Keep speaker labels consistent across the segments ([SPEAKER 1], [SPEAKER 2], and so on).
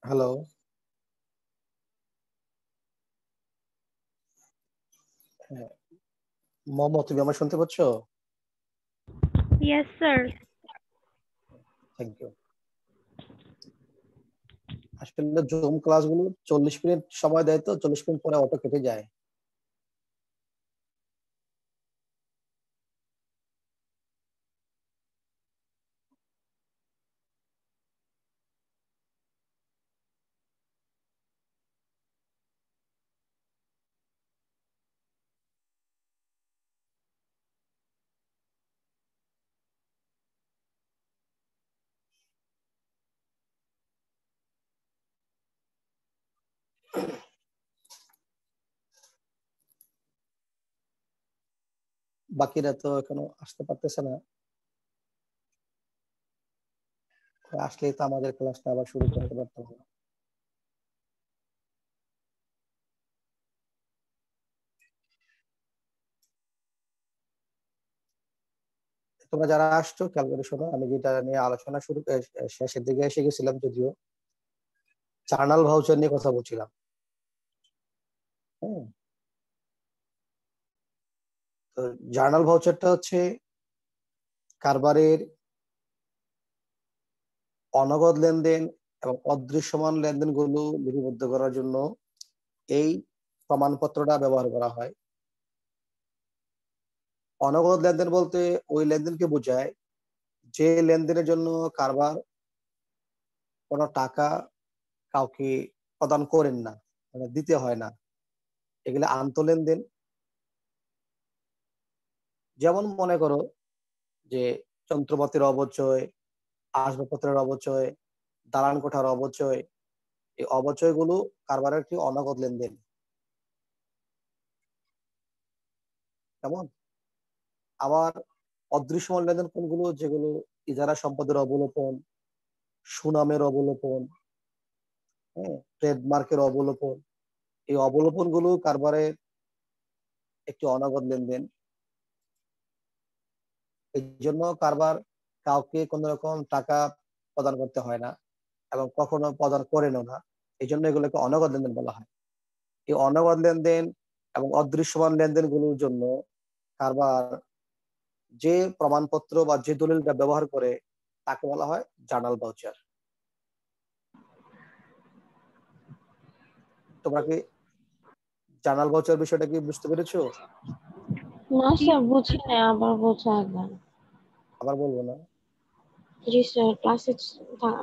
[SPEAKER 1] Hello. হ্যাঁ, মোহাম্মদ, তুমি আমার শুনতে পাচ্ছ?
[SPEAKER 2] Yes, sir.
[SPEAKER 1] Thank you. আসলে জুম ক্লাসগুলো 40 মিনিট সময় দেয়, তো 40 মিনিট পরে অটো কেটে যায়। বাকিরা তো এখনো আসতে পারতেছে না। আসলেই তো আমাদের ক্লাসটা আবার শুরু করতে পারতাম। তোমরা যারা আসছো খেয়াল করে শোনো, আমি যেটা নিয়ে আলোচনা শেষের দিকে এসে গেছিলাম, যদিও জার্নাল ভাউচার নিয়ে কথা বলছিলাম। হ্যাঁ, তো জার্নাল ভাউচারটা হচ্ছে কারবারের অনগদ লেনদেন এবং অদৃশ্যমান লেনদেন গুলো লিপিবদ্ধ করার জন্য এই প্রমাণপত্রটা ব্যবহার করা হয়। অনগদ লেনদেন বলতে ওই লেনদেনকে বোঝায় যে লেনদেনের জন্য কারবার কোনো টাকা কাউকে প্রদান করেন না, মানে দিতে হয় না, এগুলো আন্তঃলেনদেন। যেমন মনে করো যে যন্ত্রপাতির অবচয়, আসবাবপত্রের অবচয়, দালান কোঠার অবচয়, এই অবচয়গুলো কারবারের একটি অনগদ লেনদেন। কেমন? আবার অদৃশ্যমান লেনদেন কোনগুলো? যেগুলো ইজারা সম্পদের অবলোপন, সুনামের অবলোপন, হ্যাঁ, ট্রেডমার্কের অবলোপন। এই অবলোপন গুলো কারবারের একটি অনগদ লেনদেন। এই জন্য কারবার কাউকে কোন রকম টাকা প্রদান করতে হয় না এবং কখনো প্রদান করেনও না। এই জন্য এগুলোকে অনগদ লেনদেন বলা হয়। এই অনগদ লেনদেন এবং অদৃশ্যমান লেনদেন গুলোর জন্য কারবার যে প্রমাণপত্র বা যে দলিলটা ব্যবহার করে তাকে বলা হয় জার্নাল ভাউচার। তোমরা কি জার্নাল ভাউচার বিষয়টা কি বুঝতে পেরেছো?
[SPEAKER 3] না স্যার, বুঝি না, আবার বোঝা একবার।
[SPEAKER 1] আবার বলবো না?
[SPEAKER 3] জি স্যার, ক্লাসে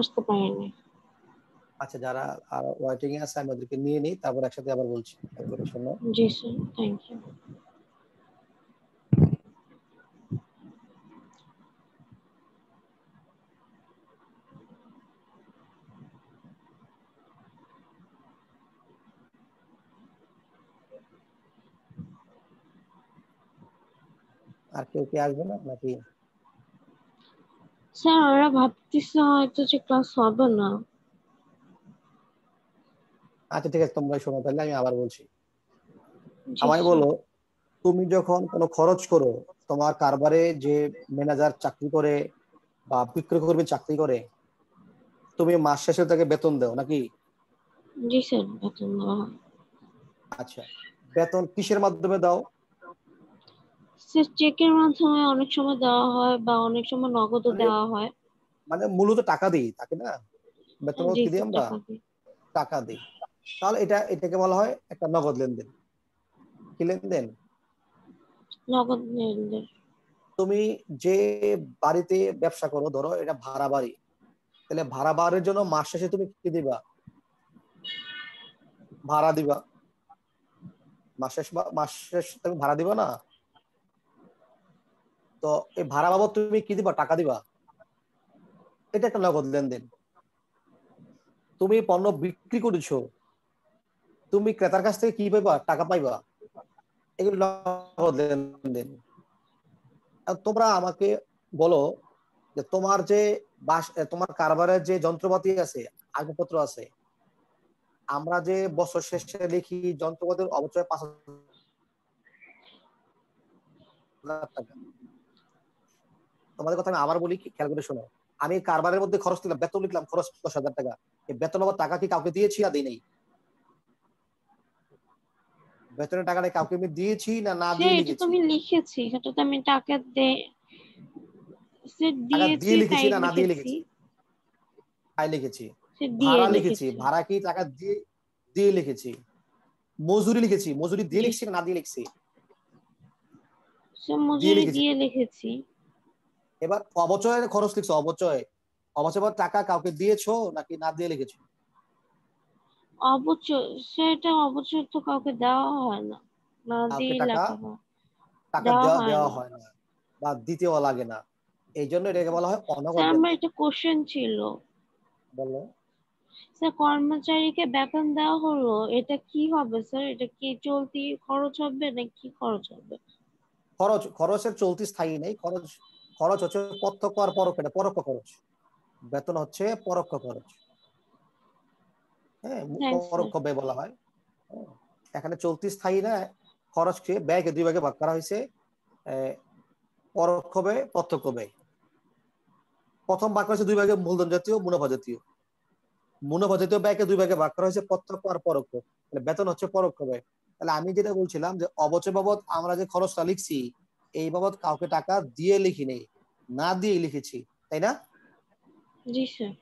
[SPEAKER 3] আসতে পারেনি।
[SPEAKER 1] আচ্ছা, যারা আর ওয়েটিং এ আছে আমি ওদেরকে নিয়ে নিই, তারপর একসাথে আবার বলছি। শোনো।
[SPEAKER 3] জি স্যার, থ্যাংক ইউ।
[SPEAKER 1] আর কেউ কি আসবে না নাকি?
[SPEAKER 3] স্যার, আমরা ভাবতেছি হয়তো যে ক্লাস হবে না।
[SPEAKER 1] আচ্ছা ঠিক আছে, তোমরা শোনো, তাহলে আমি আবার বলছি।
[SPEAKER 3] জি
[SPEAKER 1] আমায়
[SPEAKER 3] স্যার।
[SPEAKER 1] বলো, তুমি যখন কোনো খরচ করো, তোমার কারবারে যে ম্যানেজার চাকরি করে বা বিক্রয় কর্মী চাকরি করে, তুমি মাস শেষে তাকে বেতন দাও নাকি?
[SPEAKER 3] জি স্যার, বেতন দেওয়া হয়।
[SPEAKER 1] আচ্ছা, বেতন কিসের মাধ্যমে দাও?
[SPEAKER 3] স্যার, চেকের মাধ্যমে অনেক সময় দেওয়া হয় বা অনেক সময় নগদও
[SPEAKER 1] মানে
[SPEAKER 3] দেওয়া হয়।
[SPEAKER 1] মানে মূলত টাকা দিই তাকে না? বেতন
[SPEAKER 3] জি
[SPEAKER 1] কি দিই
[SPEAKER 3] স্যার,
[SPEAKER 1] আমরা?
[SPEAKER 3] টাকা দিই।
[SPEAKER 1] টাকা দিই। তাহলে এটাকে বলা হয় একটা নগদ লেনদেন। কি লেনদেন?
[SPEAKER 3] নগদ লেনদেন।
[SPEAKER 1] তুমি যে বাড়িতে ব্যবসা করো, ধরো এটা ভাড়া বাড়ি, তাহলে ভাড়া বাড়ির জন্য মাস শেষে তুমি কি দিবা? ভাড়া দিবা। মাস শেষ তুমি ভাড়া দিবা না? তো এই ভাড়া বাবদ তুমি কি দিবা? টাকা দিবা। এটা একটা নগদ লেনদেন। তুমি পণ্য বিক্রি করেছো, তুমি ক্রেতার কাছ থেকে কি পাইবা? টাকা পাইবা। এগুলো নগদ লেনদেন। তোমরা আমাকে বলো যে তোমার যে তোমার কারবারের যে যন্ত্রপাতি আছে, আসবাবপত্র আছে, আমরা যে বছর শেষে লিখি যন্ত্রপাতির অবচয় 5,000 টাকা। তোমাদের কথা আমি আবার বলি, খেয়াল করে শোনো। আমি কারবারের মধ্যে খরচ দিলাম, বেতন লিখলাম খরচ 10,000 টাকা, এই বেতন বাবদ টাকা কি কাউকে দিয়েছি না দিই নাই? বেতনের টাকাটা কাউকে আমি দিয়েছি না না দিয়ে
[SPEAKER 3] এটা তো
[SPEAKER 1] লিখেছি?
[SPEAKER 3] আমি লিখেছি, সেটা তো আমি টাকা সে
[SPEAKER 1] টাকা
[SPEAKER 3] দিয়েছি
[SPEAKER 1] দিয়ে লিখেছি
[SPEAKER 3] তাই
[SPEAKER 1] না না দিয়ে
[SPEAKER 3] লিখেছি।
[SPEAKER 1] লিখেছি? তাই লিখেছি।
[SPEAKER 3] সে দিয়ে
[SPEAKER 1] ভাড়া লিখেছি,
[SPEAKER 3] লিখেছি।
[SPEAKER 1] ভাড়া কি টাকা দিয়ে দিয়ে লিখেছি? মজুরি লিখেছি, মজুরি দিয়ে
[SPEAKER 3] জি
[SPEAKER 1] লিখছি না না দিয়ে লিখছি?
[SPEAKER 3] সে
[SPEAKER 1] দিয়ে
[SPEAKER 3] মজুরি
[SPEAKER 1] লিখেছি।
[SPEAKER 3] দিয়ে লিখেছি।
[SPEAKER 1] এবার অবচয়ের খরচ লিখছো, অবচয়, অবচয় টাকা কাউকে দিয়েছো নাকি না দিয়ে লিখেছো?
[SPEAKER 3] অবচয়, সেটা অবচয় তো কাউকে দেওয়া হয় না, না
[SPEAKER 1] কাউকে
[SPEAKER 3] দিয়ে
[SPEAKER 1] টাকা
[SPEAKER 3] লেখা হয়।
[SPEAKER 1] টাকা
[SPEAKER 3] দেওয়া
[SPEAKER 1] দেওয়া
[SPEAKER 3] হয়
[SPEAKER 1] দেওয়া
[SPEAKER 3] না।
[SPEAKER 1] হয় না বা দিতেও লাগে না, এই জন্য এটাকে বলা হয় অনগদ
[SPEAKER 3] স্যার আমার
[SPEAKER 1] লেনদেন।
[SPEAKER 3] একটা কোশ্চেন ছিল।
[SPEAKER 1] বললো
[SPEAKER 3] স্যার কর্মচারীকে বেতন দেওয়া হলো, এটা কি হবে স্যার? এটা কি চলতি খরচ হবে না কি খরচ হবে?
[SPEAKER 1] খরচ, খরচের চলতি স্থায়ী নেই, খরচ, খরচ হচ্ছে প্রত্যক্ষ আর পরোক্ষ, এটা পরোক্ষ খরচ। বেতন হচ্ছে পরোক্ষ খরচ, হ্যাঁ,
[SPEAKER 3] থ্যাংকস স্যার।
[SPEAKER 1] পরোক্ষ ব্যয় বলা হয়। হ্যাঁ, এখানে চলতি স্থায়ী না, খরচকে ব্যয়কে দুই ভাগে ভাগ করা হয়েছে, পরোক্ষ ব্যয় প্রত্যক্ষ ব্যয়। প্রথম ভাগ করা হয়েছে দুই ভাগে, মূলধন জাতীয় মুনাফা জাতীয়। মুনাফা জাতীয় ব্যয়কে দুই ভাগে ভাগ করা হয়েছে, প্রত্যক্ষ আর পরোক্ষ। বেতন হচ্ছে পরোক্ষ ব্যয়। তাহলে আমি যেটা বলছিলাম যে অবচয় বাবদ আমরা যে খরচটা লিখছি, এই বাবদ কাউকে টাকা দিয়ে লিখি নেই, না দিয়ে লিখেছি, তাই না?
[SPEAKER 3] জি স্যার।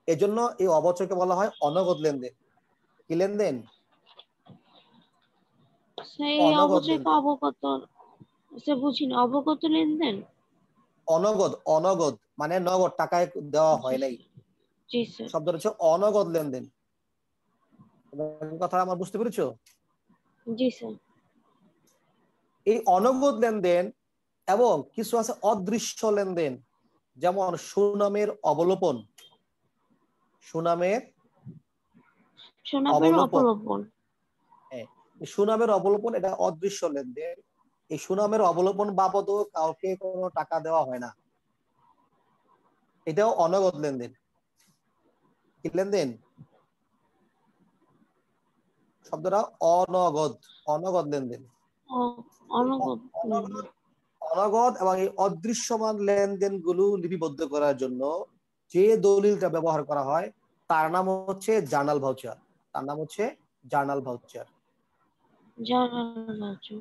[SPEAKER 1] এজন্য এই অবচয়কে বলা হয় অনগদ লেনদেন। কি লেনদেন?
[SPEAKER 3] স্যার এই
[SPEAKER 1] অনগদ
[SPEAKER 3] অবচয়কে
[SPEAKER 1] লেনদেন।
[SPEAKER 3] অবগত, স্যার বুঝিনি, অবগত লেনদেন।
[SPEAKER 1] অনগদ, অনগদ মানে নগদ টাকায় দেওয়া
[SPEAKER 3] জি
[SPEAKER 1] হয় নাই,
[SPEAKER 3] স্যার। জি স্যার।
[SPEAKER 1] শব্দ হচ্ছে অনগদ লেনদেন। কথা আমার বুঝতে পেরেছো?
[SPEAKER 3] জি স্যার।
[SPEAKER 1] এই অনগদ লেনদেন এবং কিছু আছে অদৃশ্য লেনদেন, যেমন সুনামের অবলোপন। সুনামের
[SPEAKER 3] সুনামের
[SPEAKER 1] অবলোপন,
[SPEAKER 3] অবলম্বন।
[SPEAKER 1] হ্যাঁ, এই সুনামের অবলোপন এটা অদৃশ্য লেনদেন। এই সুনামের অবলোপন বাবদও কাউকে কোনো টাকা দেওয়া হয় না, এটাও অনগদ লেনদেন। কি লেনদেন? শব্দটা অনগদ, অনগদ লেনদেন।
[SPEAKER 3] অনগত
[SPEAKER 1] অনগদ,
[SPEAKER 3] লেনদেন।
[SPEAKER 1] অনগদ এবং এই অদৃশ্যমান লেনদেন গুলো লিপিবদ্ধ করার জন্য যে দলিলটা ব্যবহার করা হয় তার নাম হচ্ছে জার্নাল ভাউচার। তার নাম হচ্ছে জার্নাল ভাউচার।
[SPEAKER 3] জানা আছে।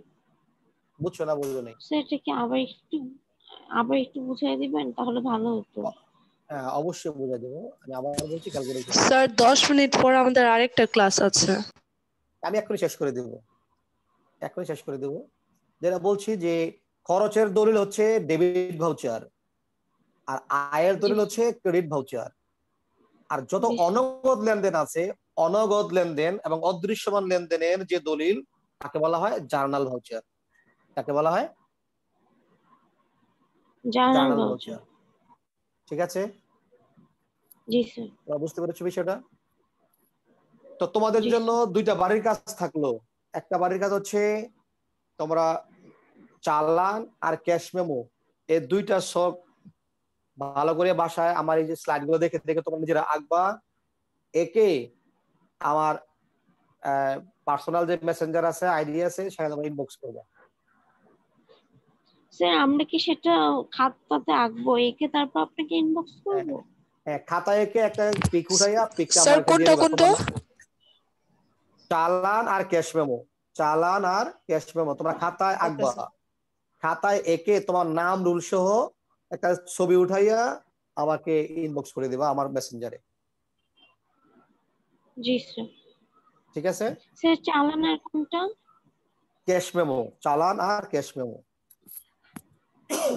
[SPEAKER 1] বুঝছো না বুঝো নাই?
[SPEAKER 3] সেটা কি আবার একটু বুঝিয়ে দিবেন তাহলে ভালো হতো।
[SPEAKER 1] হ্যাঁ অবশ্যই বুঝে দেবো, আমি আবার বলছি, ক্যালকুলেশন
[SPEAKER 4] স্যার 10 মিনিট পর আমাদের আরেকটা ক্লাস আছে।
[SPEAKER 1] আমি এখনই শেষ করে দেবো, এখনই শেষ করে দেবো। যেটা বলছি যে খরচের দলিল হচ্ছে ডেবিট ভাউচার, আর আয়ের
[SPEAKER 3] জি
[SPEAKER 1] দলিল
[SPEAKER 3] স্যার।
[SPEAKER 1] হচ্ছে ক্রেডিট ভাউচার। আর যত
[SPEAKER 3] জি স্যার।
[SPEAKER 1] অনগদ লেনদেন আছে, অনগদ লেনদেন এবং অদৃশ্যমান লেনদেনের যে দলিল তাকে বলা হয় জার্নাল ভাউচার। তাকে বলা হয়
[SPEAKER 3] জানাল
[SPEAKER 1] জার্নাল
[SPEAKER 3] ভাউচার।
[SPEAKER 1] ভাউচার। ঠিক আছে,
[SPEAKER 3] জি স্যার।
[SPEAKER 1] তোমরা বুঝতে পেরেছো বিষয়টা? তো তোমাদের
[SPEAKER 3] জি
[SPEAKER 1] জন্য
[SPEAKER 3] স্যার।
[SPEAKER 1] দুইটা বাড়ির কাজ থাকলো। একটা বাড়ির কাজ হচ্ছে তোমরা চালান আর ক্যাশ মেমো, এই দুইটা সব ভালো করে বাসায় আমার এই যে স্লাইড গুলো দেখে দেখে তোমরা নিজেরা আঁকবা। একে আমার পার্সোনাল যে মেসেঞ্জার আছে, আইডি আছে, সেখানে তোমরা ইনবক্স করবে।
[SPEAKER 3] স্যার আমরা কি সেটা খাতাতে আঁকবো, এঁকে তারপর আপনাকে ইনবক্স
[SPEAKER 1] হ্যাঁ,
[SPEAKER 3] করবো?
[SPEAKER 1] হ্যাঁ, খাতায় এঁকে একটা পিক উঠাইয়া পিকটা
[SPEAKER 4] স্যার
[SPEAKER 1] আমাকে দিয়ে
[SPEAKER 4] কোনটা
[SPEAKER 1] দিবা
[SPEAKER 4] কোনটা?
[SPEAKER 1] তোমার চালান আর ক্যাশ মেমো। চালান আর ক্যাশ মেমো তোমরা খাতায়
[SPEAKER 4] ওকে
[SPEAKER 1] আঁকবা।
[SPEAKER 4] স্যার।
[SPEAKER 1] খাতায় এঁকে তোমার নাম রুল সহ একটা ছবি উঠাইয়া আমাকে ইনবক্স করে দিবা আমার মেসেঞ্জারে।
[SPEAKER 3] জি স্যার।
[SPEAKER 1] ঠিক আছে?
[SPEAKER 3] স্যার চালানের কোনটা?
[SPEAKER 1] ক্যাশ মেমো, চালান আর ক্যাশ মেমো।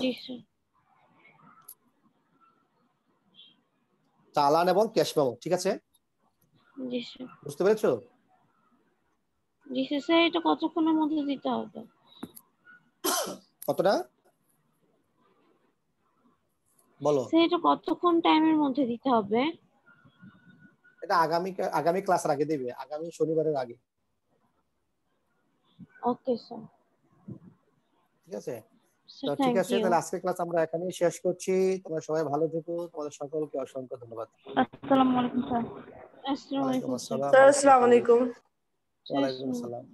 [SPEAKER 3] জি স্যার।
[SPEAKER 1] চালান এবং ক্যাশ মেমো, ঠিক আছে?
[SPEAKER 3] জি স্যার।
[SPEAKER 1] বুঝতে পেরেছো?
[SPEAKER 3] জি স্যার। স্যার এটা কতক্ষণের মধ্যে দিতে হবে?
[SPEAKER 1] কতটা বলো?
[SPEAKER 3] স্যার এটা কতক্ষণ টাইমের মধ্যে দিতে হবে?
[SPEAKER 1] এটা আগামী আগামী ক্লাসের আগে দিবে, আগামী শনিবারের আগে।
[SPEAKER 3] Okay sir.
[SPEAKER 1] ঠিক আছে? তো
[SPEAKER 3] স্যার
[SPEAKER 1] ঠিক
[SPEAKER 3] থ্যাংক
[SPEAKER 1] আছে,
[SPEAKER 3] ইউ।
[SPEAKER 1] তাহলে আজকের ক্লাস আমরা এখানেই শেষ করছি। তোমরা সবাই ভালো থেকো, তোমাদের সকলকে অসংখ্য ধন্যবাদ।
[SPEAKER 2] আসসালামু আলাইকুম স্যার।
[SPEAKER 3] আসসালামু
[SPEAKER 1] ওয়ালাইকুম
[SPEAKER 3] আলাইকুম স্যার।
[SPEAKER 1] আসসালাম
[SPEAKER 4] স্যার
[SPEAKER 1] ওয়া
[SPEAKER 4] আসসালামু
[SPEAKER 1] রাহমাতুল্লাহি।
[SPEAKER 4] আলাইকুম।
[SPEAKER 1] ওয়ালাইকুম আসসালাম।